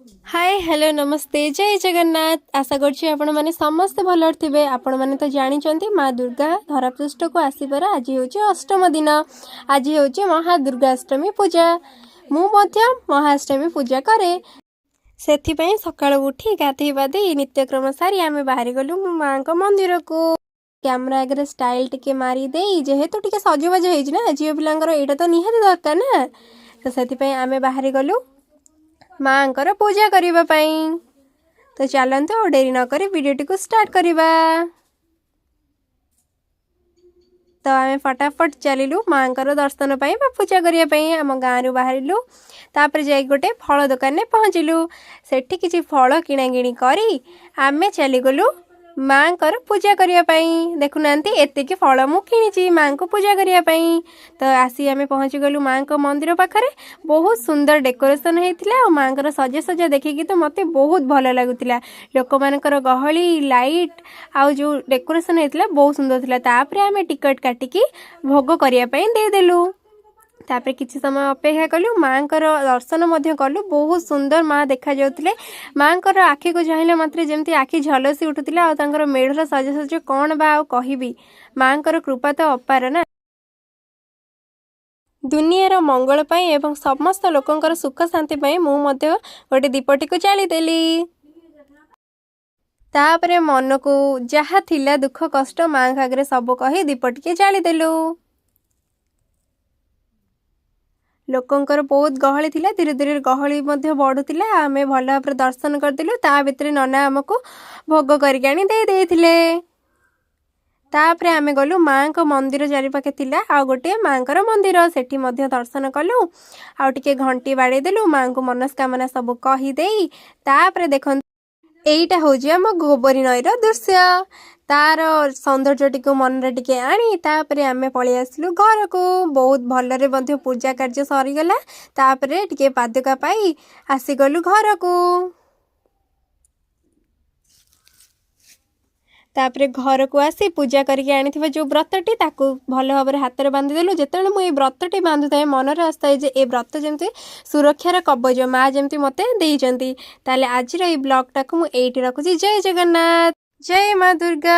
Hi hello नमस्ते जय जगन्नाथ। आशा करछि आपण माने समस्त भलर थिबे। आपण माने तो जानिचंती माँ दुर्गा धरापृष्ठ को आसीबार आज होछि अष्टम दिन। आज होछि महादुर्गाष्टमी पूजा। मु मध्य महाअष्टमी पूजा करे। सेथिपई सकाळ उठी गाधई बाधई नित्यक्रम सारी आमे बाहरी गलु माँ को मंदिर को। कैमरा आगे स्टाइल टिके मारी देई जेहेतु टिके सजबाज होइछि ना झियो पिलांकर एटा तो निहाती दरकार ना, तो सेथिपई आमे बाहरी गलु माँकर पूजा करिबा पई। तो चलते और डेरी न करी वीडियोटी को स्टार्ट करिबा। तो आमे फटाफट चलिलु माँकर दर्शन पई बा पूजा करिया पई। आम गाँव बाहरिलु तापर जाई गोटे फल दुकान ने पहुँचिलु। सेठी किछि फल किणा किणी करी आमे चली गलु माँकर पूजा करिया पई। देखुनांती एतिकी फल मु किणीची माँ को पूजा करिया पई। तो आसी आमे पहुँची गलु माँ को मंदिर पाखरे। बहुत सुंदर डेकोरेशन हेतिला और माँ कर सजा सजा देखिकी तो मते बहुत भल लागुतिला। लोक मानकर गहली लाइट आउ जो डेकोरेशन हेतिला बहुत सुंदर थिला। तापरे आमे टिकट काटिकी भोग करिया पई दे देलु। तापर किछि समय अपेक्षा कलु माँकर दर्शन मध्य कलु। बहुत सुंदर माँ देखा जाउतिले। माँकर आखि को चाहिले मात्र जेमती आखि झलसी उठुतिला और तांकर मेढर सजसज कोन बा आ कहिबी। माँकर कृपा तो अपार ना। दुनियार मंगल पाई एवं समस्त लोकंकर सुख शांति पाई मु मध्य गोटे दीपटी को जाली देली। तापरे मन को जहा थिला दुख कष्ट माँ आगे सब कही दीपटी के जाली देलु। लोकंकर बहुत गहली थिला। धीरे धीरे गहली मध्य बढ़ुतिला। आमे भल भाबरे दर्शन करदिलु। ता भितरे नना हमको भोग करिक आनी दे देथिले। तापरे आमे गलु माँ को मंदिर चारिपाखे थिला आ गोटे माँकर मंदिर सेठी मध्य दर्शन कलु। आ टिके घंटी बाड़ी देलु माँ को मनस्कामना सब कही देई। तापरे देखन एईटा होजी हम गोबरी नईर दृश्य। तार सौंदर्य टिको मन रे टिके आनी तापरे आमे पळी आसलु घर को। बहुत भलरे मध्य पूजा कार्य सरी गला। तापरे टिके पादुका पाई आसी गलु घर को। तापरे घर को आसी पूजा करके आनी जो व्रतटी ताकू भल भाव हाथ में बांधी देलु। जिते मुझे व्रतटी बांधु थाए मनरे आसता जे ए व्रत जमती सुरक्षार कवच माँ जमती मते देइचंती। ताले आज ब्लॉग टाकू मुझे रखुची। जय जगन्नाथ। जय माँ दुर्गा।